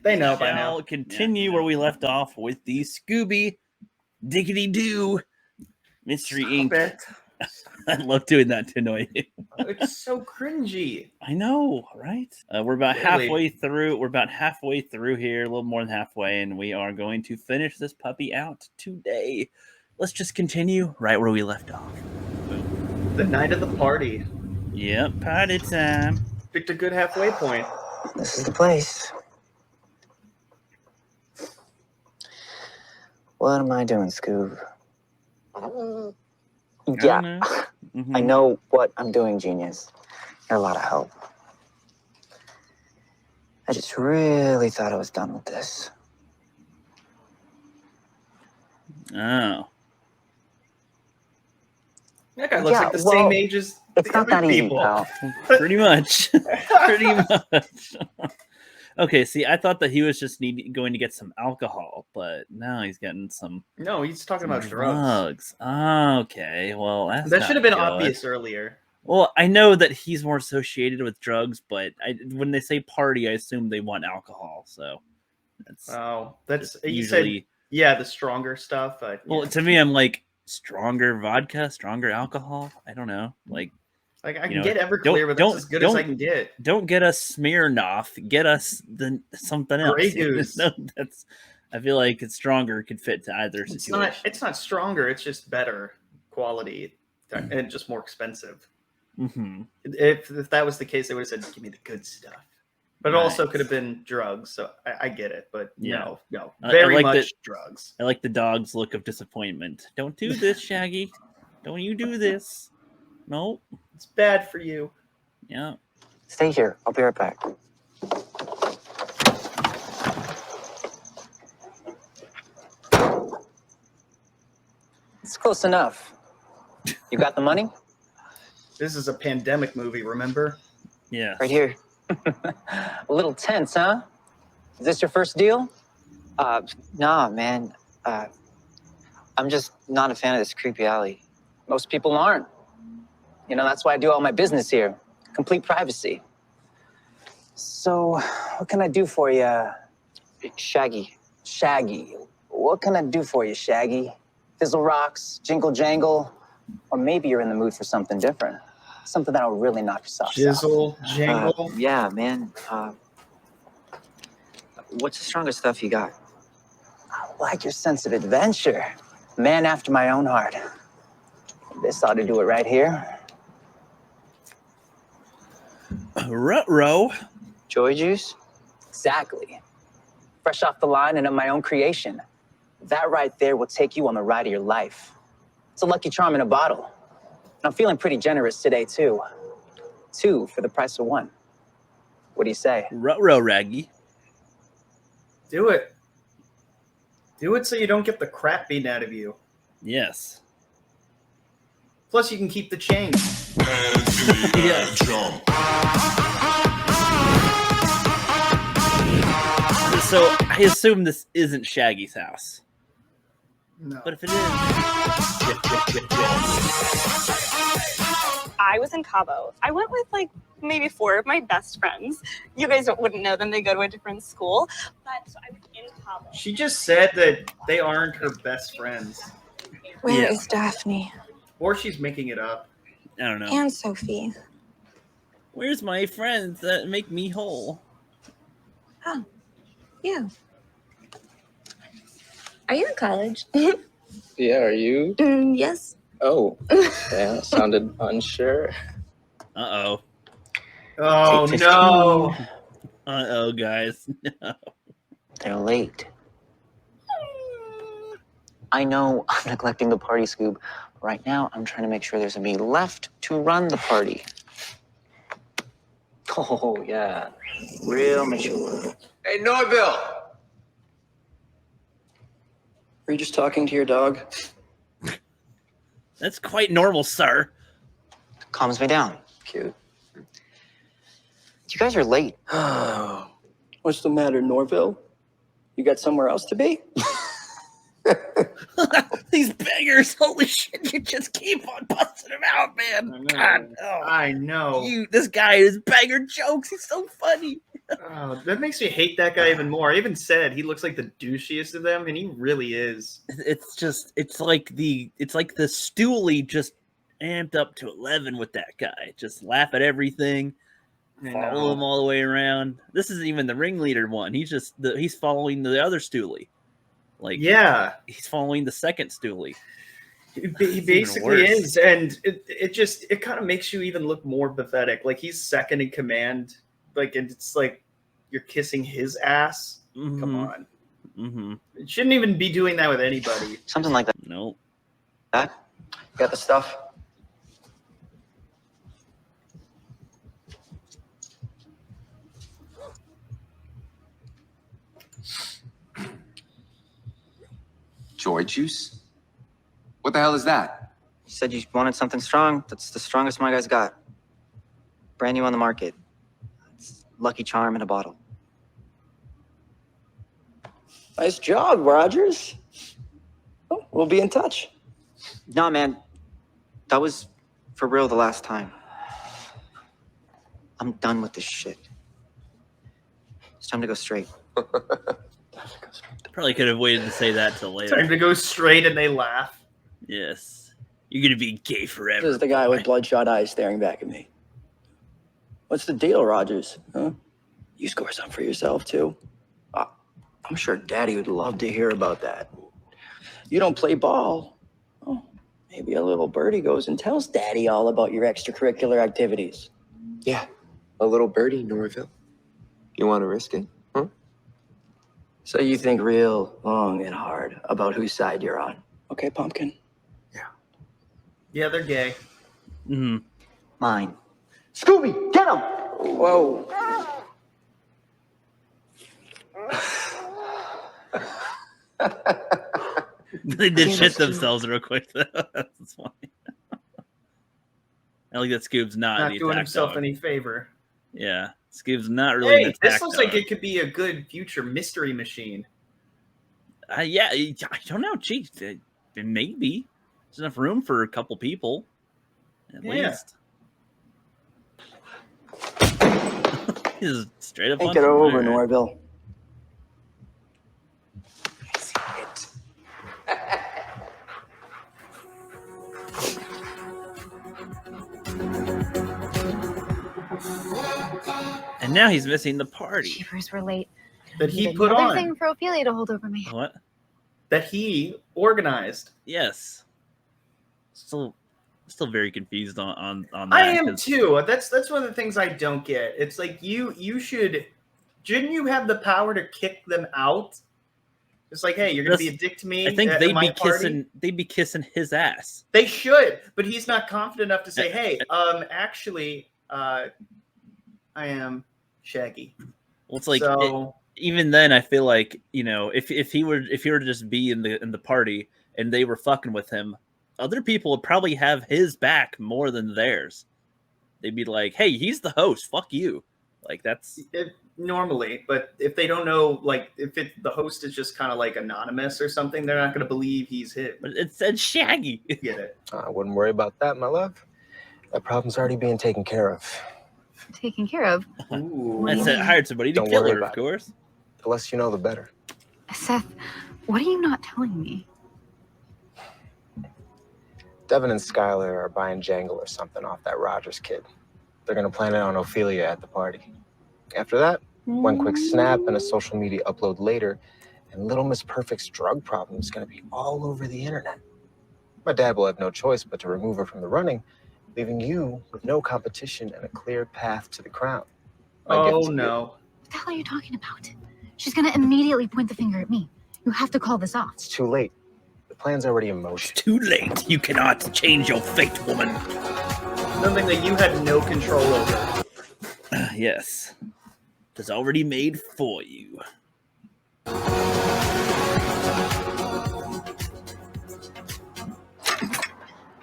They know by now. Continue where we left off with the Scooby Diggity Doo Mystery Inc. I love doing that to annoy you. It's so cringy. I know, right? We're about halfway through. We're about halfway through here, a little more than halfway, and we are going to finish this puppy out today. Let's just continue right where we left off. The night of the party. Yep, party time. Picked a good halfway point. This is the place. What am I doing, Scoob? Yeah, I know what I'm doing, genius. You're a lot of help. I just really thought I was done with this. Oh. That guy looks like the same age as it's the not that other easy, people. pal. Pretty much. Pretty much. Okay, see, I thought that he was just going to get some alcohol, but now he's getting some. No, he's talking about drugs. Okay, well, that should have been obvious earlier. Well, I know that he's more associated with drugs, but when they say party, I assume they want alcohol. So that's you usually said, the stronger stuff. Well, to me, I'm like stronger vodka, stronger alcohol. I don't know, like I can get Everclear, but that's as good as I can get. Don't get us Smirnoff. Get us something else. Grey Goose. No, I feel like it's stronger. Could fit to either situation. It's not stronger. It's just better quality and just more expensive. Mm-hmm. If that was the case, they would have said, "Give me the good stuff." But it also could have been drugs. So I get it. But no, very much drugs. I like the dog's look of disappointment. Don't do this, Shaggy. Don't you do this. No. It's bad for you. Yeah. Stay here. I'll be right back. It's close enough. You got the money? This is a pandemic movie, remember? Yeah. Right here. A little tense, huh? Is this your first deal? Nah, man. I'm just not a fan of this creepy alley. Most people aren't. You know, that's why I do all my business here. Complete privacy. So, what can I do for you? Shaggy. What can I do for you, Shaggy? Fizzle rocks, jingle jangle, or maybe you're in the mood for something different. Something that'll really knock your socks off. Jizzle, jangle. Yeah, man. What's the strongest stuff you got? I like your sense of adventure. Man after my own heart. This ought to do it right here. Ruh-roh. Joy juice? Exactly. Fresh off the line and of my own creation. That right there will take you on the ride of your life. It's a lucky charm in a bottle. And I'm feeling pretty generous today, too. 2 for the price of 1. What do you say? Ruh-roh, Raggy. Do it. Do it so you don't get the crap beaten out of you. Yes. Plus, you can keep the change. Yes. So, I assume this isn't Shaggy's house. No. But if it is... I was in Cabo. I went with like maybe 4 of my best friends. You guys wouldn't know them. They go to a different school. But so I was in Cabo. She just said that they aren't her best friends. Where is Daphne? Or she's making it up. I don't know. And Sophie. Where's my friends that make me whole? Oh, yeah. Are you in college? Yeah, are you? Yes. Oh, yeah, sounded unsure. Uh-oh. Oh, no. Uh-oh, guys. No. They're late. I know I'm neglecting the party, Scoob. Right now, I'm trying to make sure there's a me left to run the party. Oh, yeah. Real mature. Hey, Norville! Are you just talking to your dog? That's quite normal, sir. Calms me down. Cute. You guys are late. What's the matter, Norville? You got somewhere else to be? These beggars, holy shit, you just keep on busting them out, man. God, I know. This guy is beggar jokes. He's so funny. Oh, that makes me hate that guy even more. I even said he looks like the douchiest of them, and he really is. It's like the stoolie just amped up to 11 with that guy. Just laugh at everything, follow him all the way around. This isn't even the ringleader one. He's following the other stoolie. Like, yeah, he's following the second stoolie. He basically is, and it kind of makes you even look more pathetic. Like, he's second in command. Like, it's like you're kissing his ass. Mm-hmm. Come on. Mm-hmm. It shouldn't even be doing that with anybody. Something like that. Nope. That? Got the stuff? Joy juice? What the hell is that? You said you wanted something strong. That's the strongest my guy's got. Brand new on the market. It's Lucky Charm in a bottle. Nice job, Rogers. Oh, we'll be in touch. Nah, man. That was for real the last time. I'm done with this shit. It's time to go straight. Probably could have waited to say that till later. Time to go straight, and they laugh. Yes. You're going to be gay forever. This is the guy with bloodshot eyes staring back at me. What's the deal, Rogers? Huh? You score some for yourself, too? I'm sure Daddy would love to hear about that. You don't play ball. Oh, maybe a little birdie goes and tells Daddy all about your extracurricular activities. Yeah, a little birdie, Norville. You want to risk it? Huh? So you think real long and hard about whose side you're on. Okay, Pumpkin? Yeah, they're gay. Mm-hmm. Mine. Scooby, get him! Whoa. They did shit themselves real quick, though. That's funny. I like that Scoob's not the doing attack himself dog. any favor. Yeah, Scoob's not really an Hey, attack this looks dog. like it could be a good future mystery machine. Yeah, I don't know. Gee, maybe there's enough room for a couple people, at least. He's straight up. Think it over, Norville. I see it. And now he's missing the party. Cheapers were late. That he Needed put another on. thing for Ophelia to hold over me. What? That he organized. Yes. Still very confused on that. I am too. That's one of the things I don't get. It's like you shouldn't you have the power to kick them out? It's like, hey, you're gonna be a dick to me. I think at they'd my be party? kissing his ass. They should, but he's not confident enough to say, hey, actually, I am Shaggy. Well, it's like so, even then, I feel like, you know, if he were to just be in the party and they were fucking with him, other people would probably have his back more than theirs. They'd be like, hey, he's the host. Fuck you. Like, that's normally, but if they don't know, like, if the host is just kind of like anonymous or something, they're not going to believe he's him. But it said Shaggy. Get it? I wouldn't worry about that, my love. That problem's already being taken care of. Taken care of. Ooh. I said hired somebody to Don't kill worry her, of about it. course. The less you know, the better. Seth, what are you not telling me? Devin and Skylar are buying Jangle or something off that Rogers kid. They're gonna plan it on Ophelia at the party. After that, one quick snap and a social media upload later, and Little Miss Perfect's drug problem is gonna be all over the internet. My dad will have no choice but to remove her from the running, leaving you with no competition and a clear path to the crown. Oh, no. What the hell are you talking about? She's gonna immediately point the finger at me. You have to call this off. It's too late. The plan's already in motion. Too late. You cannot change your fate, woman. Something that you had no control over. Yes. It's already made for you. At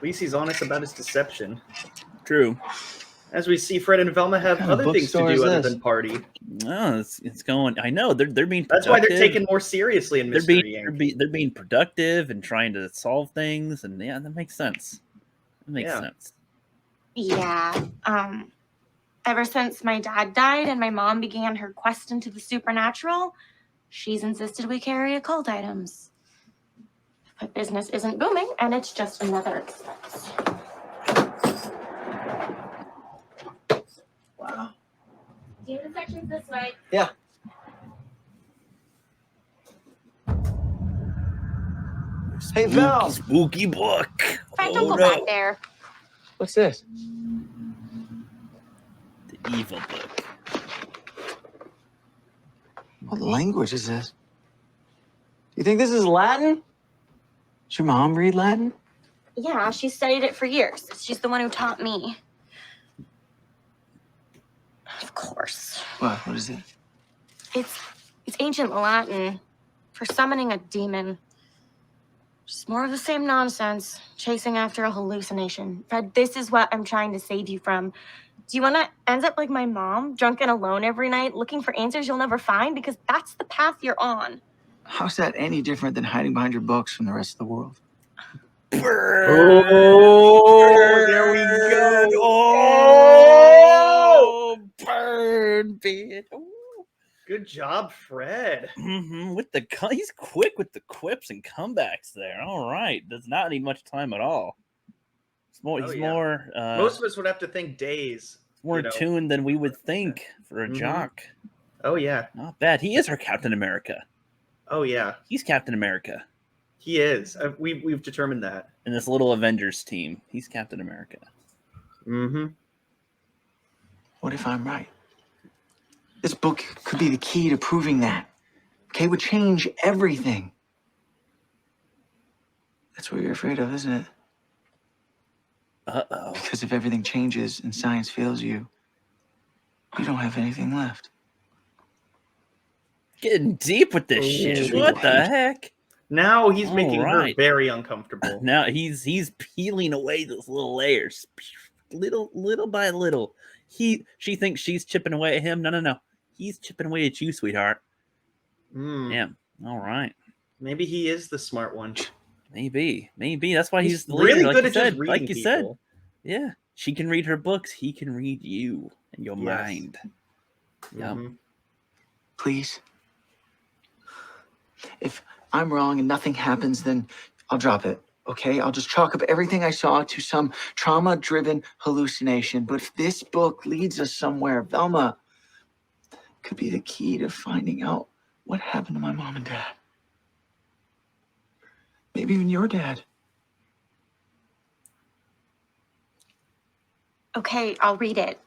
least he's honest about his deception. True. As we see, Fred and Velma have kind of other things to bookstore do is other this? than party. No, it's going. I know they're being. That's why they're productive. taken more seriously in They're Mystery being Inc. they're being productive and trying to solve things, and yeah, that makes sense. That makes Yeah. sense. Yeah. Ever since my dad died and my mom began her quest into the supernatural, she's insisted we carry occult items. But business isn't booming, and it's just another expense. Wow. Demon section's this way. Yeah. Hey, Val. Spooky book. Frank, don't go back there. What's this? The evil book. What language is this? You think this is Latin? Does your mom read Latin? Yeah, she studied it for years. She's the one who taught me. Of course. What is it? It's ancient Latin for summoning a demon. Just more of the same nonsense, chasing after a hallucination. Fred, this is what I'm trying to save you from. Do you want to end up like my mom, drunk and alone every night, looking for answers you'll never find? Because that's the path you're on. How's that any different than hiding behind your books from the rest of the world? Burn. Oh, there we go. Oh, burn, bitch. Oh. Good job, Fred. With the he's quick with the quips and comebacks there. All right, does not need much time at all. He's more. Most of us would have to think days. More tuned than we would think for a jock. Oh yeah, not bad. He is our Captain America. Oh yeah, he's Captain America. He is. We've determined that. In this little Avengers team, he's Captain America. What if I'm right? This book could be the key to proving that. Okay, it would change everything. That's what you're afraid of, isn't it? Uh-oh. Because if everything changes and science fails you, you don't have anything left. Getting deep with this shit. What the heck? Now he's making her very uncomfortable. Now he's peeling away those little layers, little by little. She thinks she's chipping away at him. No. He's chipping away at you, sweetheart. Yeah. All right. Maybe he is the smart one. Maybe. That's why he's really leader, good at said, just reading like you said. people. Yeah. She can read her books. He can read you and your mind. Yep. Please. If I'm wrong and nothing happens, then I'll drop it. Okay, I'll just chalk up everything I saw to some trauma-driven hallucination. But if this book leads us somewhere, Velma could be the key to finding out what happened to my mom and dad. Maybe even your dad. Okay, I'll read it.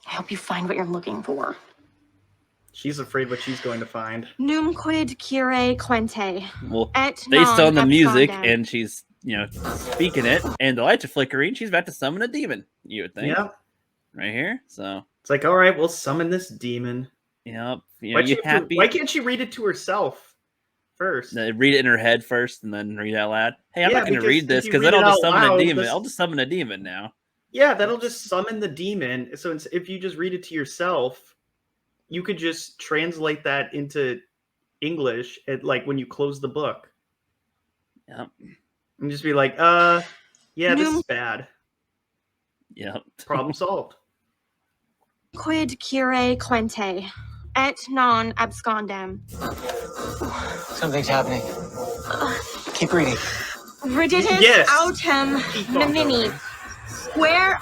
I hope you find what you're looking for. She's afraid what she's going to find. Num quid cure quente. Well, et based on the music, abscondem. and she's speaking it, and the lights are flickering. She's about to summon a demon. You would think. Yeah. Right here. So it's like, all right, we'll summon this demon. Yep. Why can't she read it to herself first? Read it in her head first, and then read it out loud. Hey, I'm not going to read this if you because then read I'll it just out summon a loud, demon. I'll just summon a demon now. Yeah, that'll just summon the demon. So if you just read it to yourself, you could just translate that into English at like when you close the book. Yep. And just be like, yeah, this is bad. Yep. Problem solved. Quid cure quente et non abscondem. Something's happening. Keep reading. Riditus autem nomini. Where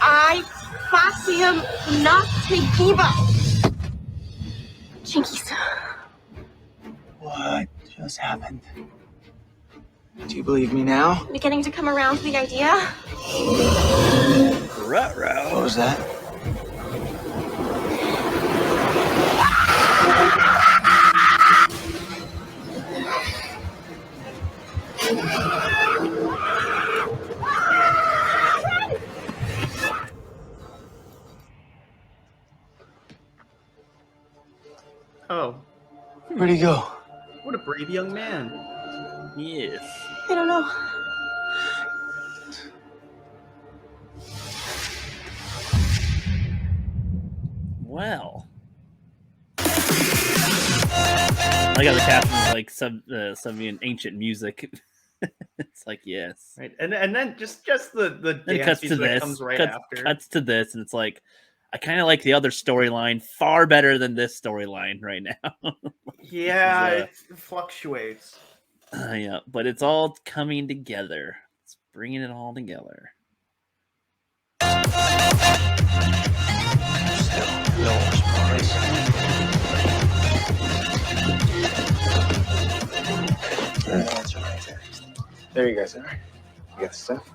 I facium nocte giba. Jinkies. What just happened? Do you believe me now? Beginning to come around to the idea. Ruh-roh. What was that? Oh. Where'd he go? What a brave young man. Yes. I don't know. Well. I got the captain's like some ancient music. It's like, yes. Right. And then just the Then dance cuts to music that this. comes right cuts, after. Cuts to this, and it's like, I kind of like the other storyline far better than this storyline right now. Yeah, it fluctuates. Yeah, but it's all coming together. It's bringing it all together. There you guys are. You got the stuff?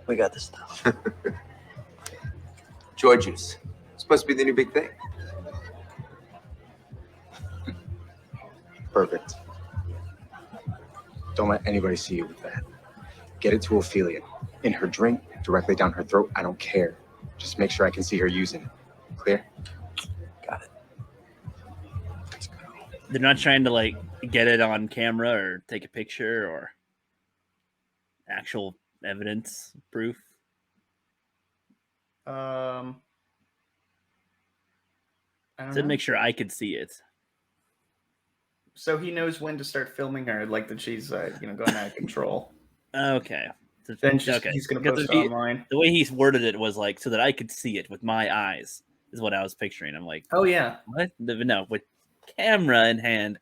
We got the stuff. Joy juice. Supposed to be the new big thing. Perfect. Don't let anybody see you with that. Get it to Ophelia. In her drink, directly down her throat. I don't care. Just make sure I can see her using it. Clear? Got it. Let's go. They're not trying to like get it on camera or take a picture or actual evidence, proof. I don't To know. make sure I could see it. So he knows when to start filming her, like that she's going out of control. Okay. Then he's going to post it online. The way he's worded it was like, so that I could see it with my eyes, is what I was picturing. I'm like, oh yeah, what? No, with camera in hand.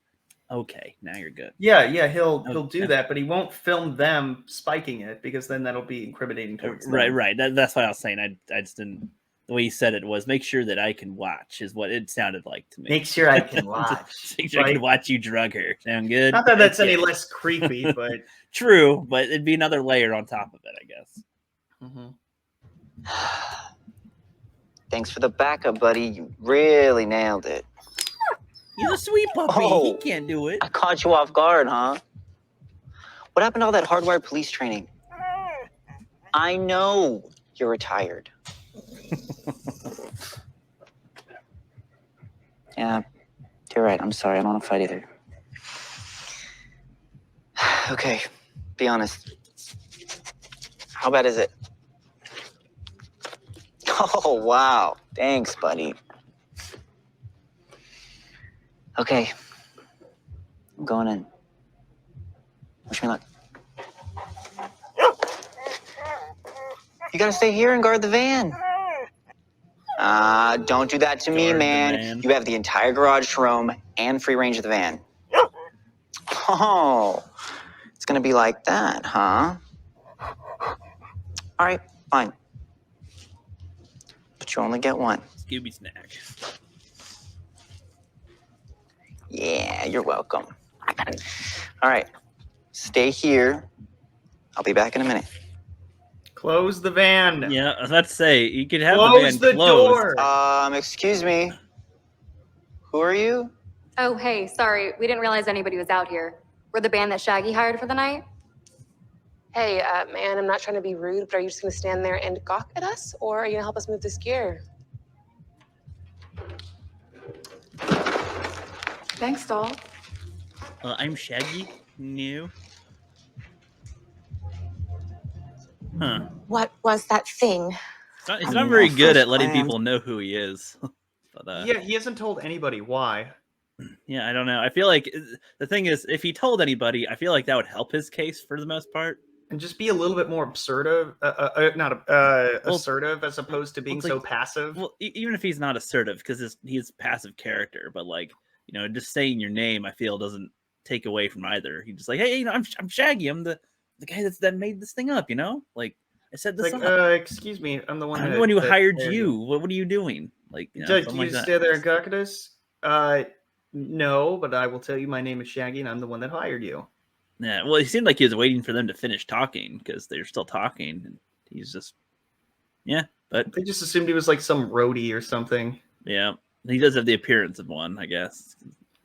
Okay, now you're good. Yeah, he'll do that, but he won't film them spiking it because then that'll be incriminating towards them. Right. That's what I was saying. I just didn't. The way he said it was, make sure that I can watch, is what it sounded like to me. Make sure I can watch. Make sure I can watch you drug her. Sound good? Not that that's any less creepy, but true. But it'd be another layer on top of it, I guess. Mm-hmm. Thanks for the backup, buddy. You really nailed it. He's a sweet puppy. He can't do it. I caught you off guard, huh? What happened to all that hardwired police training? I know you're retired. Yeah, you're right. I'm sorry. I don't want to fight either. Okay, be honest. How bad is it? Oh, wow. Thanks, buddy. Okay. I'm going in. Wish me luck. You gotta stay here and guard the van. Don't do that to me, man. You have the entire garage to roam and free range of the van. Oh, it's gonna be like that, huh? All right, fine. But you only get one. Scooby snack. Yeah, you're welcome. All right, stay here. I'll be back in a minute. Close the van. Yeah, I was about to say, you could have Close the van the closed. door. Excuse me. Who are you? Oh, hey, sorry. We didn't realize anybody was out here. We're the band that Shaggy hired for the night. Hey, man, I'm not trying to be rude, but are you just going to stand there and gawk at us, or are you going to help us move this gear? Thanks, doll. I'm Shaggy. New. Huh. What was that thing? He's not very good at letting people know who he is. But Yeah, he hasn't told anybody why. yeah, I don't know. I feel like the thing is, if he told anybody, I feel like that would help his case for the most part. And just be a little bit more assertive, assertive as opposed to being so passive. Well, even if he's not assertive, because he's a passive character, but like, just saying your name, I feel doesn't take away from either. He's just like, hey, I'm Shaggy. I'm the guy that made this thing up. Like I said this. Like, up. excuse me, I'm the one. I'm the one who hired you. What are you doing? Like, do something you like stay that. there in Caucasus? No, but I will tell you, my name is Shaggy, and I'm the one that hired you. Yeah, well, it seemed like he was waiting for them to finish talking because they're still talking, and he's just, but they just assumed he was like some roadie or something. Yeah, he does have the appearance of one, I guess,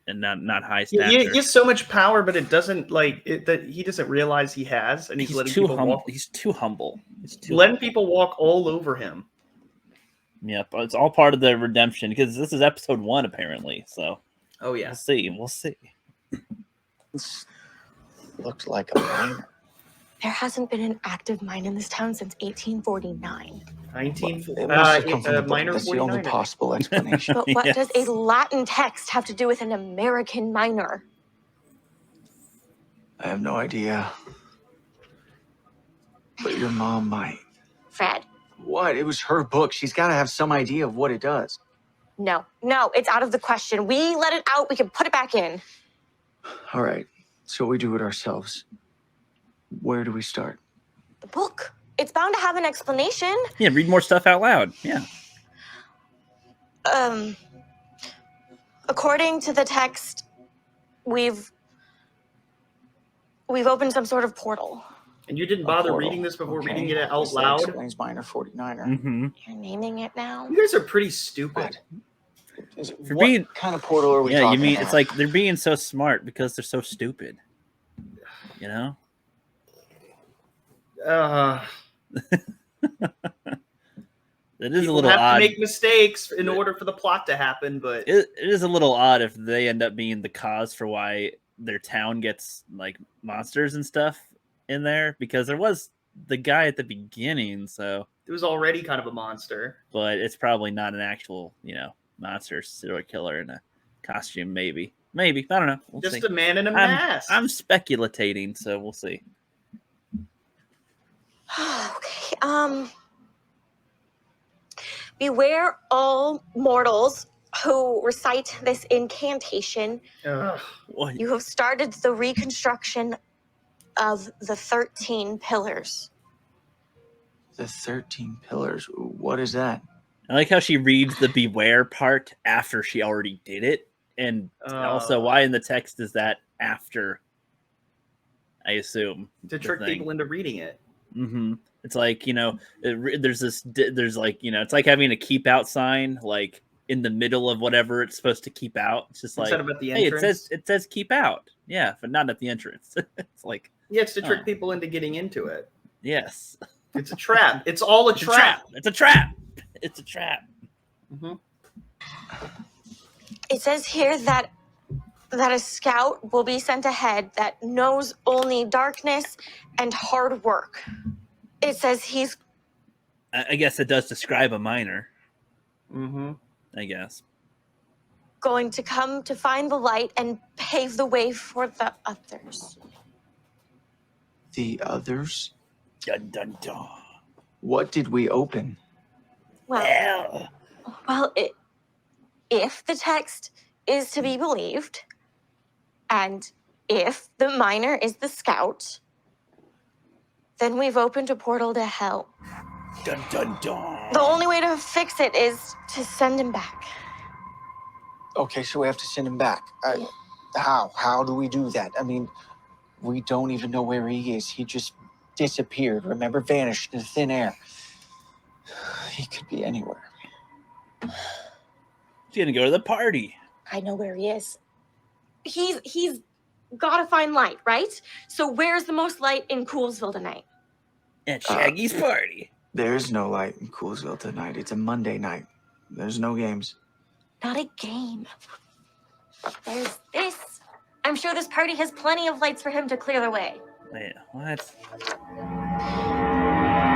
and not high stature. He has so much power, but it doesn't that he doesn't realize he has, and he's letting too people humble. walk. He's too humble. He's too letting people walk all over him. Yep, it's all part of the redemption because this is episode 1 apparently. So, oh yeah, we'll see. This looks like a miner. There hasn't been an active mine in this town since 1849. That's the only 49er. possible explanation. But what does a Latin text have to do with an American miner? I have no idea. But your mom might. Fred. What? It was her book. She's got to have some idea of what it does. No, it's out of the question. We let it out, we can put it back in. All right, so we do it ourselves. Where do we start? The book. It's bound to have an explanation. Yeah, read more stuff out loud. Yeah. According to the text, we've opened some sort of portal. And you didn't bother reading this before reading it out loud? Explains minor 49er. Mm-hmm. You're naming it now? You guys are pretty stupid. What kind of portal are we talking you mean about? it's like they're being so smart because they're so stupid. You know? It is a little have odd. to make mistakes in order for the plot to happen, but It is a little odd if they end up being the cause for why their town gets like monsters and stuff in there, because there was the guy at the beginning, so it was already kind of a monster. But it's probably not an actual, monster serial killer in a costume. Maybe I don't know. We'll Just see. a man in a mask. I'm speculating, so we'll see. Okay. Beware all mortals who recite this incantation. You have started the reconstruction of the 13 pillars. The 13 pillars. What is that? I like how she reads the beware part after she already did it. And also, why in the text is that after? I assume. To trick people into reading it. Mm-hmm. It's like, there's like, it's like having a keep out sign, like in the middle of whatever it's supposed to keep out. It's just like, instead of at the hey, entrance. it says keep out. Yeah, but not at the entrance. It's like, yeah, it's to trick people into getting into it. Yes. It's a trap. It's all a trap. It's a trap. It's a trap. Mm-hmm. It says here that a scout will be sent ahead that knows only darkness and hard work. It says he's... I guess it does describe a miner. Mm-hmm. I guess. Going to come to find the light and pave the way for the others. The others? Dun, dun, dun. What did we open? Well, if the text is to be believed, and if the miner is the scout, then we've opened a portal to hell. Dun, dun, dun. The only way to fix it is to send him back. Okay, so we have to send him back. How? How do we do that? I mean, we don't even know where he is. He just disappeared, remember? Vanished into thin air. He could be anywhere. He's gonna go to the party. I know where he is. He's gotta find light, right? So where's the most light in Coolsville tonight? At Shaggy's party. There's no light in Coolsville tonight. It's a Monday night. There's no games. Not a game. There's this. I'm sure this party has plenty of lights for him to clear the way. Yeah, what?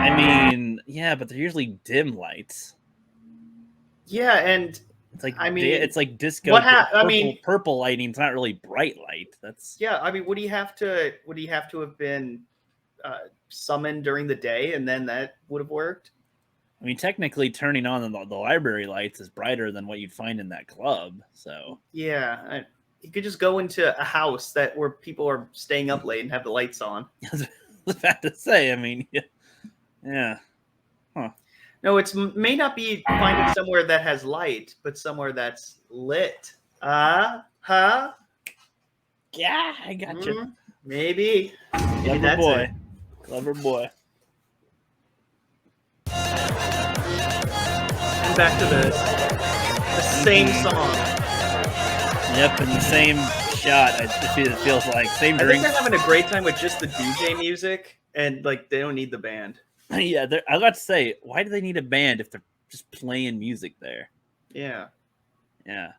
I mean, yeah, but they're usually dim lights. Yeah, and it's like it's like disco. Purple lighting's not really bright light. That's would he have to have been summoned during the day, and then that would have worked? I mean, technically, turning on the library lights is brighter than what you'd find in that club. So yeah, you could just go into a house where people are staying up late and have the lights on. I was about to say. I mean, yeah. Huh. No, it may not be finding somewhere that has light, but somewhere that's lit. Yeah, I got you. Maybe Clever that's boy. it. Clever boy. And back to the same song. Yep, and the same shot. It feels like same I think drink. they're having a great time with just the DJ music, and like they don't need the band. Yeah, I was about to say, why do they need a band if they're just playing music there? Yeah. Yeah.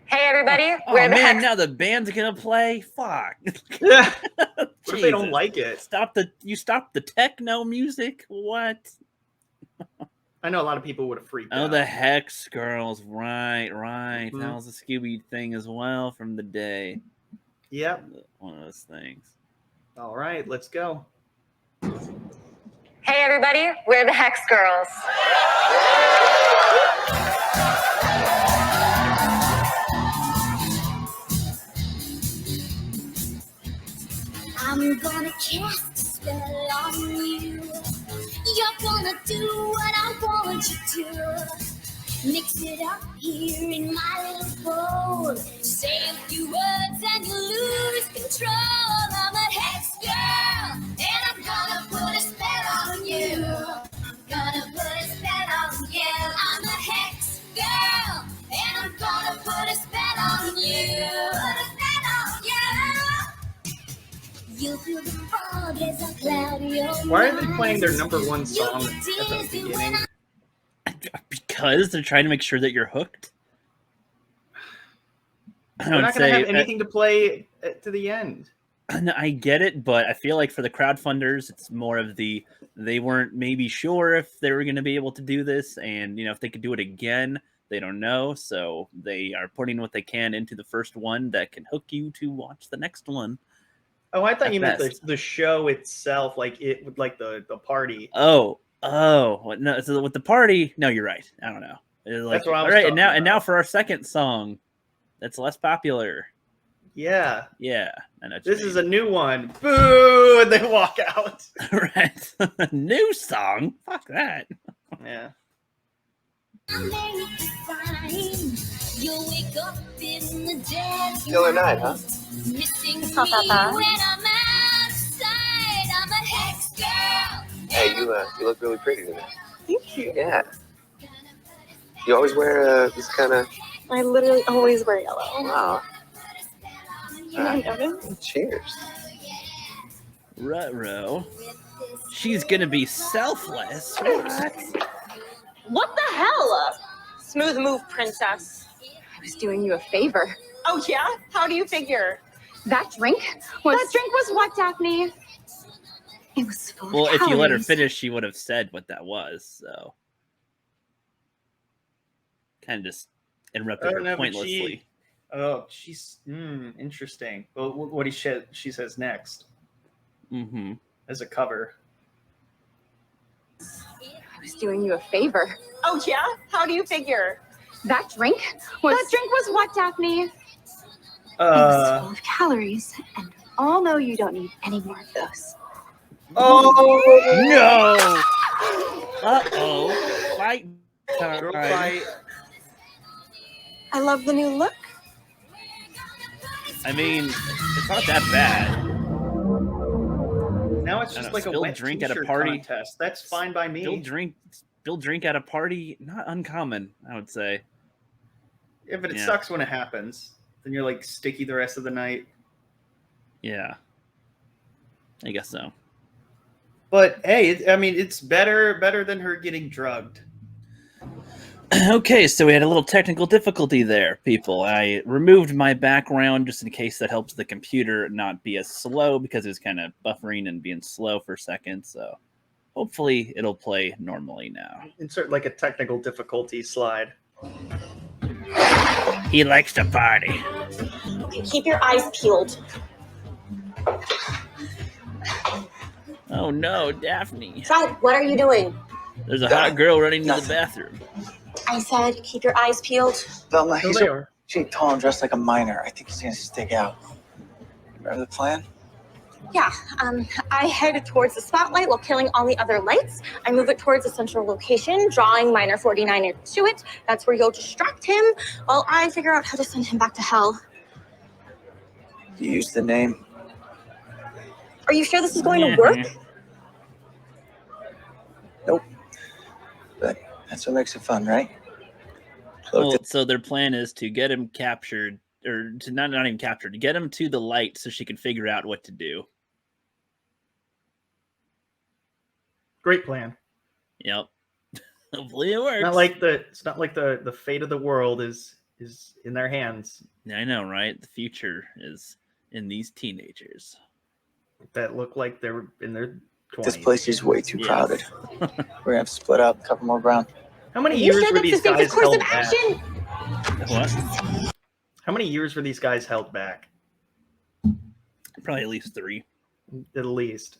Hey, everybody. Oh, man, now the band's gonna play? Fuck. What if they don't like it? You stopped the techno music? What? I know a lot of people would have freaked out. Oh, the Hex Girls. Right. Mhm. That was a Scooby thing as well from the day. Yep. One of those things. All right, let's go. Hey, everybody, we're the Hex Girls. I'm gonna cast a spell on you. You're gonna do what I want you to. Mix it up here in my little bowl. Say a few words and you lose control. I'm a hex girl, and I'm gonna put a spell on you. I'm gonna put a spell on you. I'm a hex girl, and I'm gonna put a spell on you. Put a spell on you. You feel the fog as I cloud your Why are they playing their #1 song at the beginning? Because they're trying to make sure that you're hooked. They're not going to have anything to play to the end. I get it, but I feel like for the crowdfunders, it's more of they weren't maybe sure if they were going to be able to do this, and if they could do it again, they don't know. So they are putting what they can into the first one that can hook you to watch the next one. Oh, I thought you meant the show itself, like the party. Oh, no. So with the party, no, you're right. I don't know. That's what I was all right, talking and now for our second song, that's less popular. Yeah. I know this is a new one. Boo! And they walk out. Right. New song. Fuck that. Yeah. You'll wake up in the dead. Killer night, huh? Missing me not that bad. when I'm outside. I'm a hex girl. Hey, you look really pretty today. Thank you. Yeah. You always wear this kind of... I literally always wear yellow. Wow. You know notice? Cheers. Ruh-roh. She's gonna be selfless. What the hell? Smooth move, princess. I was doing you a favor. Oh, yeah? How do you figure? That drink was... That drink was what, Daphne? It was full Well, of if you let her calories. finish, she would have said what that was. So, kind of just interrupted her pointlessly. She's interesting. Well, what she says next as a cover. I was doing you a favor. Oh, yeah? How do you figure? That drink was... That drink was what, Daphne? It was full of calories, and all know you don't need any more of those. Oh no! Uh-oh. Fight. Girl fight. I love the new look. I mean, it's not that bad. Now it's just like a wet drink at a t-shirt party contest. That's fine by me. Spill drink at a party, not uncommon, I would say. Yeah, but it sucks when it happens. Then you're like sticky the rest of the night. Yeah. I guess so. But hey, I mean, it's better than her getting drugged. Okay, so we had a little technical difficulty there, people. I removed my background just in case that helps the computer not be as slow because it was kind of buffering and being slow for a second. So hopefully it'll play normally now. Insert like a technical difficulty slide. He likes to party. Okay, keep your eyes peeled. Oh no, Daphne. Fred, what are you doing? There's a hot girl running to the bathroom. I said keep your eyes peeled. Velma, he's tall and dressed like a miner. I think he's gonna stick out. Remember the plan? Yeah, I head towards the spotlight while killing all the other lights. I move it towards a central location, drawing Miner 49 to it. That's where you'll distract him while I figure out how to send him back to hell. You used the name. Are you sure this is going to work? Nope. But that's what makes it fun, right? Well, so their plan is to get him captured, or to not even captured, to get him to the light so she can figure out what to do. Great plan. Yep. Hopefully it works. It's not like the fate of the world is in their hands. I know, right? The future is in these teenagers that look like they're in their This place is way too Yes. crowded. We're gonna have to split up, cover more ground. How many You years sure were that's these the safest guys course held of back? action? What? How many years were these guys held back? Probably at least 3. At least.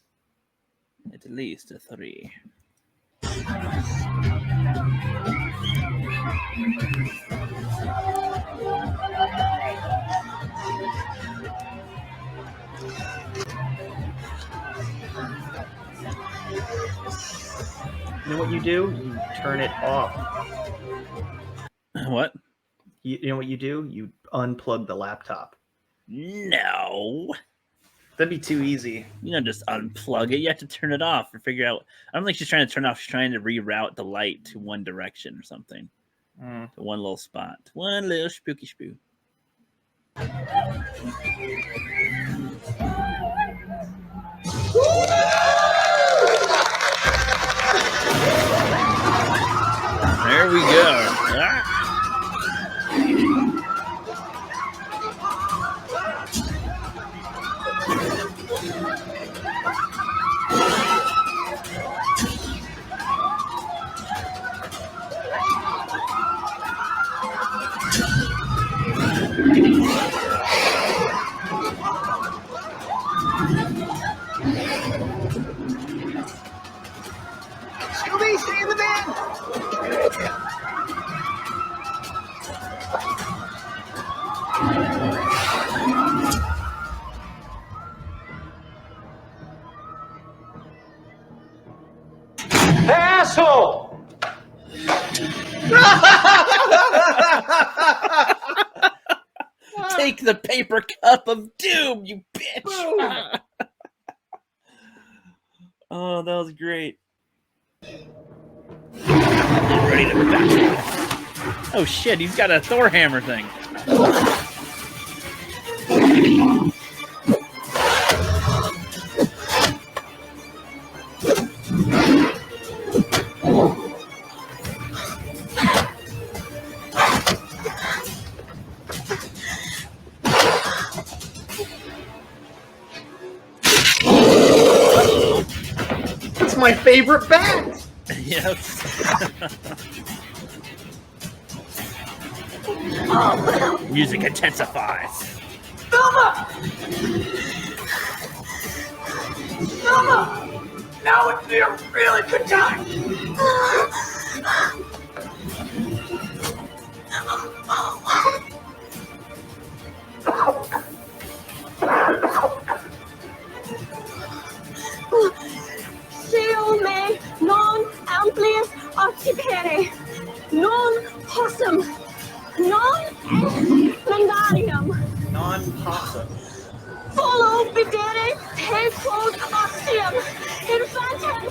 At least a 3. You know what you do? You turn it off. What? You know what you do? You unplug the laptop. No. That'd be too easy. You don't just unplug it. You have to turn it off or figure out. I don't think she's trying to turn it off. She's trying to reroute the light to one direction or something. To one little spot. One little spooky spoo. There we go. Ah. Scooby, stay in the van! Asshole! Take the paper cup of doom, you bitch! Oh, that was great. Ready to battle. Oh shit, he's got a Thor hammer thing. It's my favorite bat! Yes. Music intensifies. Velma! Velma! Now would be a really good time! Seo me non amplius articere, non possum, non mandarium, Non-possum. follow videre te quod ostium, infantem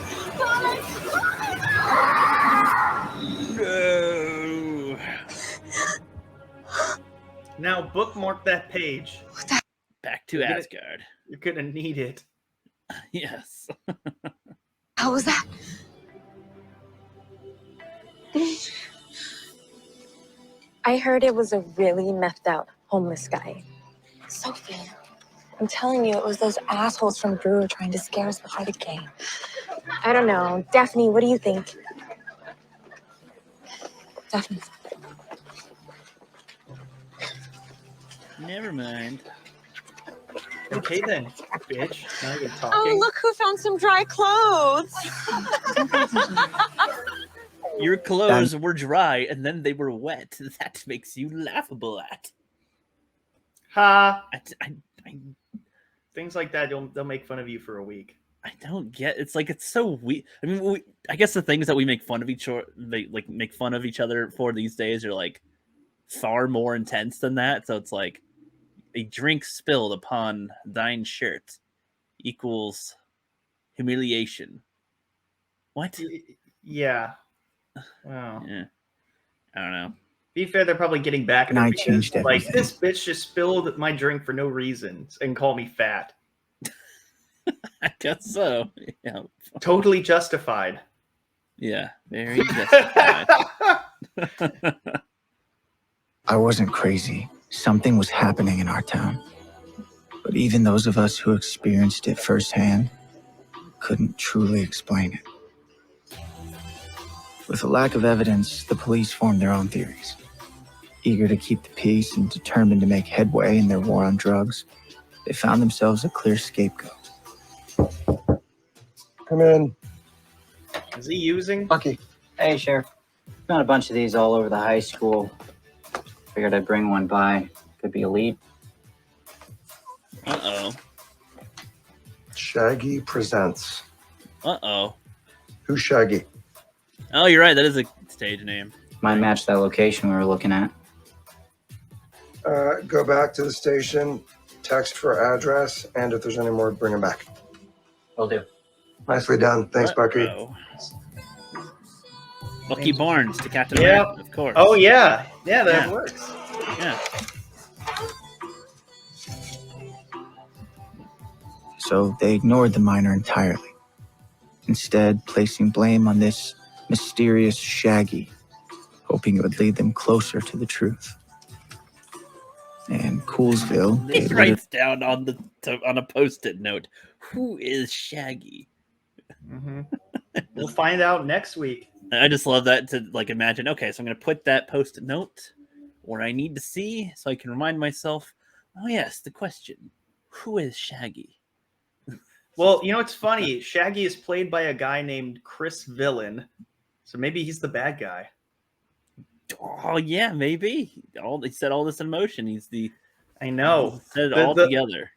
No. Now bookmark that page. Back to Asgard. You're gonna need it. Yes. How was that? I heard it was a really methed out homeless guy. Sophie, I'm telling you, it was those assholes from Brewer trying to scare us before the game. I don't know. Daphne, what do you think? Daphne. Never mind. Okay then, bitch. Now you're talking. Oh, look who found some dry clothes. Your clothes were dry and then they were wet. That makes you laughable at. Ha! I Things like that, they'll make fun of you for a week. I don't get. It's like it's so weird. I mean, I guess the things that we make fun of each other for these days are like far more intense than that. So it's like a drink spilled upon thine shirt equals humiliation. What? Yeah. Wow. Yeah. I don't know. Be fair, they're probably getting back at And I it because, changed like, everything. this bitch just spilled my drink for no reason and call me fat. I guess so. Yeah. Totally justified. Yeah. Very justified. I wasn't crazy. Something was happening in our town. But even those of us who experienced it firsthand couldn't truly explain it. With a lack of evidence, the police formed their own theories. Eager to keep the peace and determined to make headway in their war on drugs, they found themselves a clear scapegoat. Come in. Is he using? Bucky. Hey, Sheriff. Found a bunch of these all over the high school. Figured I'd bring one by. Could be a lead. Uh-oh. Shaggy Presents. Uh-oh. Who's Shaggy? Oh, you're right. That is a stage name. Might match that location we were looking at. Go back to the station, text for address, and if there's any more, bring them back. Will do. Nicely done. Thanks, Bucky. Bucky Barnes to Captain Yeah. America, of course. Oh, yeah. Yeah, that Yeah. works. Yeah. So they ignored the miner entirely, instead placing blame on this mysterious Shaggy, hoping it would lead them closer to the truth. And Coolsville, He writes down on a post-it note, "Who is Shaggy?" Mm-hmm. We'll find out next week. I just love that to like imagine. Okay, so I'm gonna put that post-it note where I need to see, so I can remind myself. Oh yes, the question: who is Shaggy? Well, you know what's funny? Shaggy is played by a guy named Chris Villain, so maybe he's the bad guy. Oh yeah, maybe. He said all this in motion. He's the. I know. He said it all together.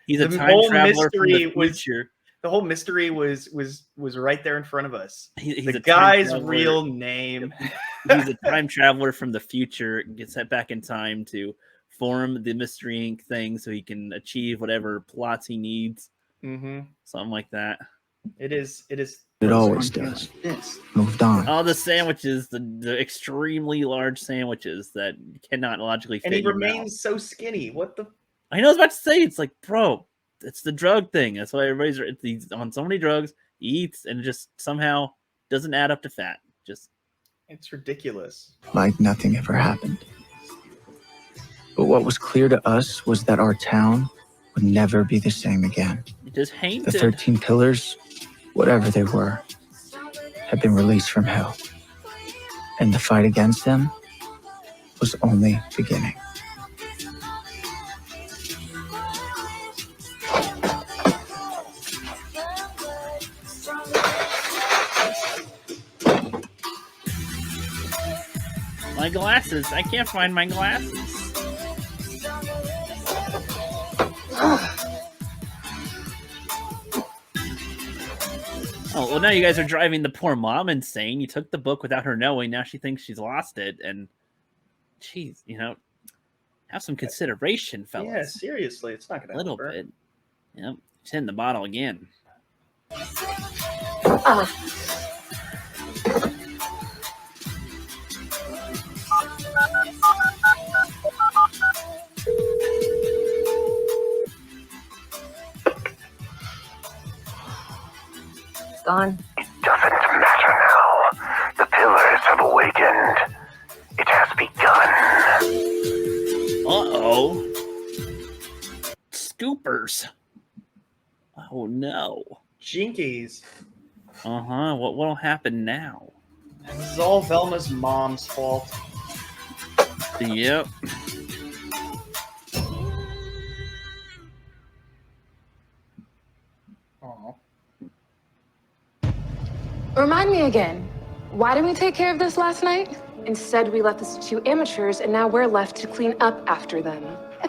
He's a the time whole traveler from mystery the future. The whole mystery was right there in front of us. He's the a time guy's traveler. real name. He's a time traveler from the future. Gets sent back in time to form the Mystery Inc. thing, so he can achieve whatever plots he needs. Mm-hmm. Something like that. It is. It always does. Moved on. All the sandwiches, the extremely large sandwiches that cannot logically fit. And he in your remains mouth. so skinny. What the? I know I was about to say, it's like, bro, it's the drug thing. That's why he's on so many drugs, he eats, and it just somehow doesn't add up to fat. It's ridiculous. Like nothing ever happened. But what was clear to us was that our town would never be the same again. It just The hainted. 13 pillars, whatever they were, had been released from hell. And the fight against them was only beginning. My glasses. I can't find my glasses. Oh, well, now you guys are driving the poor mom insane. You took the book without her knowing. Now she thinks she's lost it. And, geez, have some consideration, fellas. Yeah, seriously. It's not going to A little bit. Yep. She's hitting the bottle again. Gone. It doesn't matter now. The pillars have awakened. It has begun. Uh-oh. Scoopers. Oh, no. Jinkies. Uh-huh. What'll happen now? This is all Velma's mom's fault. Yep. Oh. Remind me again, why didn't we take care of this last night? Instead, we left this to two amateurs, and now we're left to clean up after them.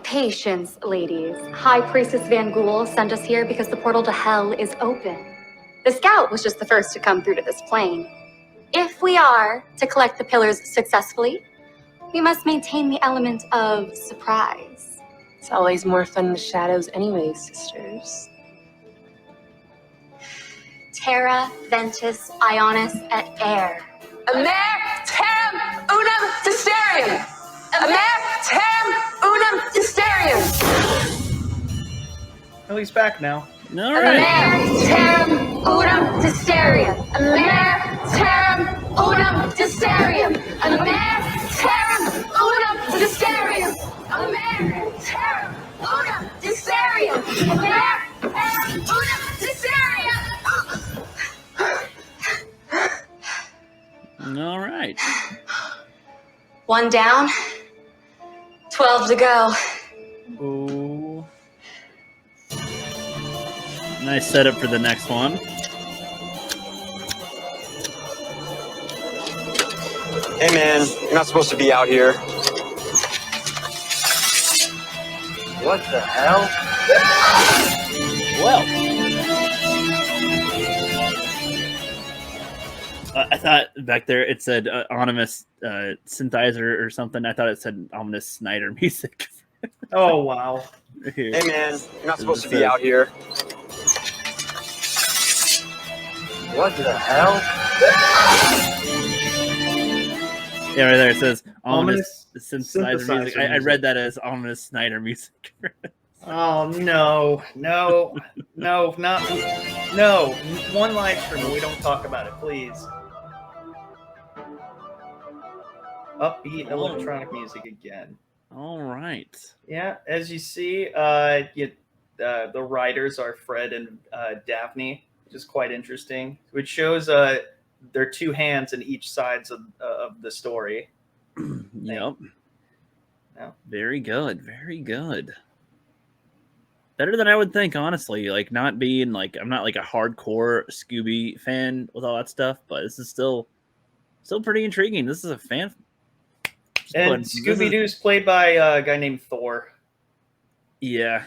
Patience, ladies. High Priestess Van Ghoul sent us here because the portal to hell is open. The scout was just the first to come through to this plane. If we are to collect the pillars successfully, we must maintain the element of surprise. It's always more fun in the shadows anyways, sisters. Terra, Ventus, Ionis, et Air. Amer tam unum testerium! Amer tam unum testerium! Oh, he's back now. All right. Amer tam unum testerium. Amer tam unum testerium. Amer tam unum testerium. Amer tam unum testerium. Amer tam unum testerium. 1 down, 12 to go. Ooh. Nice setup for the next one. Hey man, you're not supposed to be out here. What the hell? Well, I thought back there it said ominous synthesizer or something. I thought it said ominous Snyder music. Oh wow! Hey man, you're not supposed to be out here. What the hell? Yeah, right there it says ominous synthesizer music. I read that as ominous Snyder music. Oh no, no, no, not no. One live stream and we don't talk about it, please. Upbeat electronic music again. All right. Yeah, as you see, the writers are Fred and Daphne, which is quite interesting. Which shows their two hands in each sides of the story. Yep. Yeah. Very good. Very good. Better than I would think, honestly. Like, not being like, I'm not like a hardcore Scooby fan with all that stuff, but this is still pretty intriguing. This is a fan. And Scooby-Doo's played by a guy named Thor. Yeah.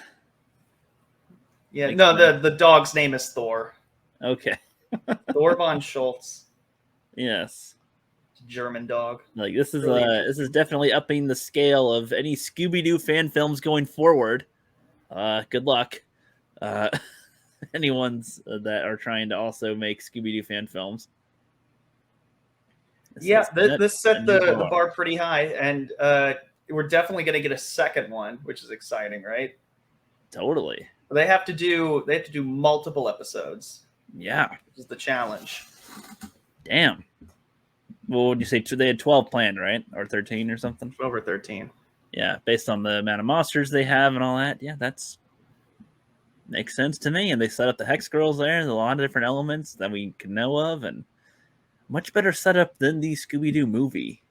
Yeah, Makes no, sense. the dog's name is Thor. Okay. Thor von Schultz. Yes. German dog. Like, this is Really this is definitely upping the scale of any Scooby-Doo fan films going forward. Good luck. Anyone's that are trying to also make Scooby-Doo fan films. This set the bar pretty high, and we're definitely going to get a second one, which is exciting, right? Totally. They have to do multiple episodes. Yeah, which is the challenge. Damn. Well, would you say they had 12 planned, right? Or 13 or something? 12 or 13. Yeah, based on the amount of monsters they have and all that. Yeah, makes sense to me. And they set up the Hex Girls there. There's a lot of different elements that we can know of, and much better setup than the Scooby-Doo movie.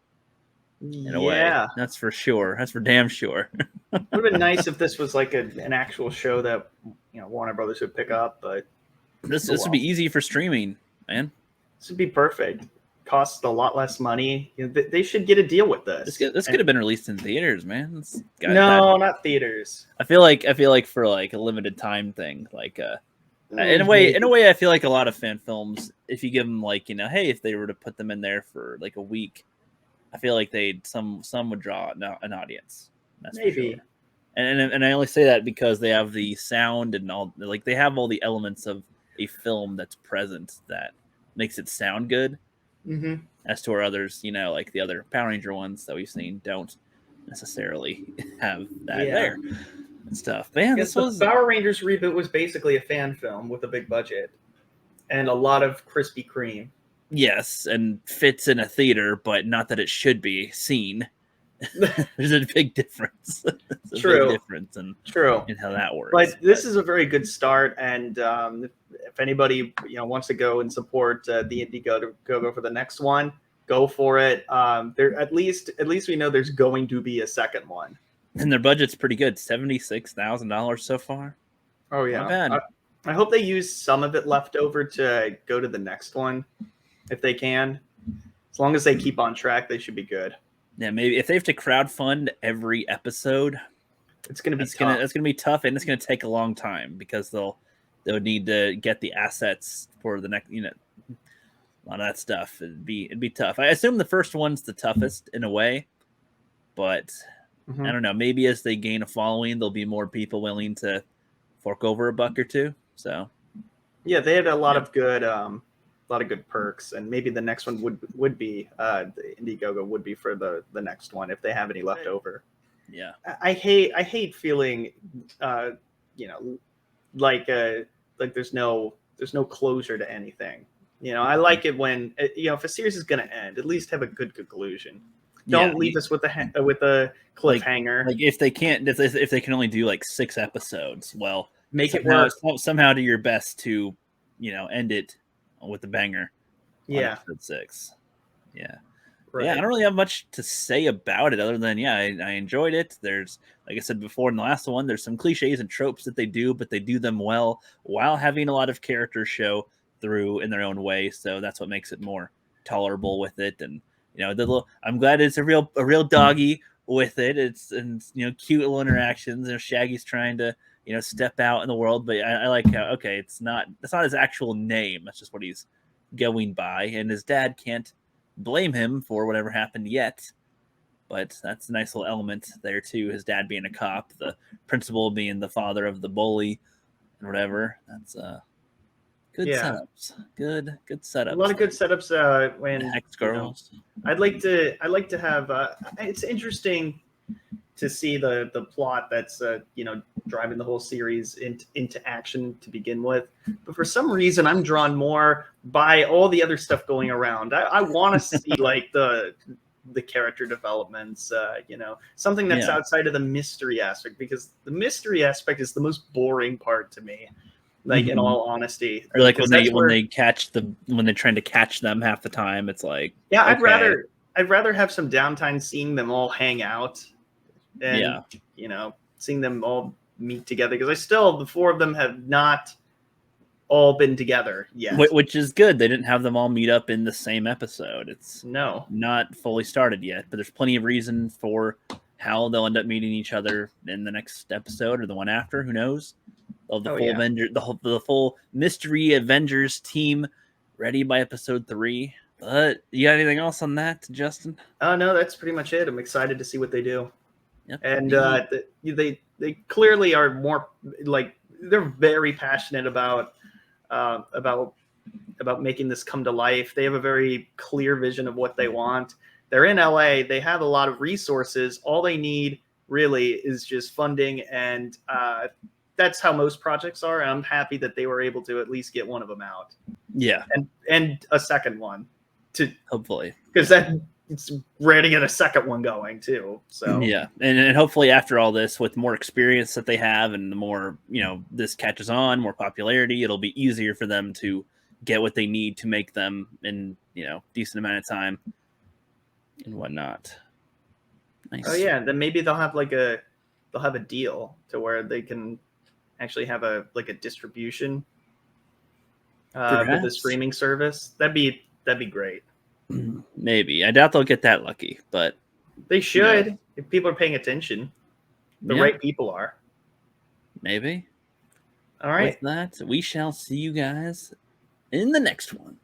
In a way. That's for sure. That's for damn sure. It would have been nice if this was like an actual show that Warner Brothers would pick up, but this would be easy for streaming, man. This would be perfect. Costs a lot less money. They should get a deal with this. This could have been released in theaters, man. Not theaters. I feel like for like a limited time thing, like in a way, I feel like a lot of fan films, if you give them like hey, if they were to put them in there for like a week, I feel like some would draw an audience. That's maybe. For sure. And I only say that because they have the sound and all, like they have all the elements of a film that's present that makes it sound good. Mm-hmm. As to where others, like the other Power Ranger ones that we've seen, don't necessarily have that there and stuff. Man, the Power Rangers reboot was basically a fan film with a big budget and a lot of Krispy Kreme. Yes, and fits in a theater, but not that it should be seen. There's a big difference. True. Big difference in how that works. But this is a very good start, and if anybody wants to go and support the Indiegogo for the next one, go for it. There at least we know there's going to be a second one, and their budget's pretty good, $76,000 so far. Oh yeah, not bad. I hope they use some of it left over to go to the next one, if they can. As long as they keep on track, they should be good. Yeah, maybe if they have to crowdfund every episode, it's going to be That's going to be tough, and it's going to take a long time because they'll need to get the assets for the next, a lot of that stuff. It'd be tough. I assume the first one's the toughest in a way, but I don't know. Maybe as they gain a following, there'll be more people willing to fork over a buck or two. So, yeah, they had a lot of good. A lot of good perks, and maybe the next one would be the Indiegogo would be for the next one if they have any left over. Yeah, I hate feeling like there's no closure to anything. I like it when if a series is going to end, at least have a good conclusion. Don't leave us with a cliffhanger. Like if they can't, if they can only do like 6 episodes, well, make it work. Somehow do your best to end it with a banger. Yeah. Episode 6. Yeah. Yeah, I don't really have much to say about it other than, I enjoyed it. There's, like I said before in the last one, there's some cliches and tropes that they do, but they do them well while having a lot of characters show through in their own way. So that's what makes it more tolerable with it. And, I'm glad it's a real doggy with it. It's, and, cute little interactions. Shaggy's trying to, step out in the world, but I like how, okay, that's not his actual name. That's just what he's going by. And his dad can't blame him for whatever happened yet, but that's a nice little element there too. His dad being a cop, the principal being the father of the bully, and whatever. That's good setups. Good setups. A lot of good setups. When Hex girls, I'd like to have. It's interesting to see the plot that's driving the whole series into action to begin with, but for some reason I'm drawn more by all the other stuff going around. I want to see like the character developments, something that's outside of the mystery aspect, because the mystery aspect is the most boring part to me. Like in all honesty, or like when they're trying to catch them half the time, it's like I'd rather have some downtime seeing them all hang out, and seeing them all meet together, because the four of them have not all been together yet, which is good. They didn't have them all meet up in the same episode. It's not fully started yet, but there's plenty of reason for how they'll end up meeting each other in the next episode or the one after. Who knows? The full mystery Avengers team ready by episode 3. But you got anything else on that, Justin? No, that's pretty much it. I'm excited to see what they do. Yep. And they clearly are more like, they're very passionate about making this come to life. They have a very clear vision of what they want. They're in LA. They have a lot of resources. All they need really is just funding, and that's how most projects are. And I'm happy that they were able to at least get one of them out. Yeah, and a second one to hopefully, because it's rare to get a second one going too. So and hopefully after all this, with more experience that they have, and the more this catches on, more popularity, it'll be easier for them to get what they need to make them in decent amount of time and whatnot. Nice. Oh yeah, then maybe they'll have a deal to where they can actually have a distribution with the streaming service. That'd be great. Maybe. I doubt they'll get that lucky, but they should if people are paying attention. The right people are. Maybe. All right. With that, we shall see you guys in the next one.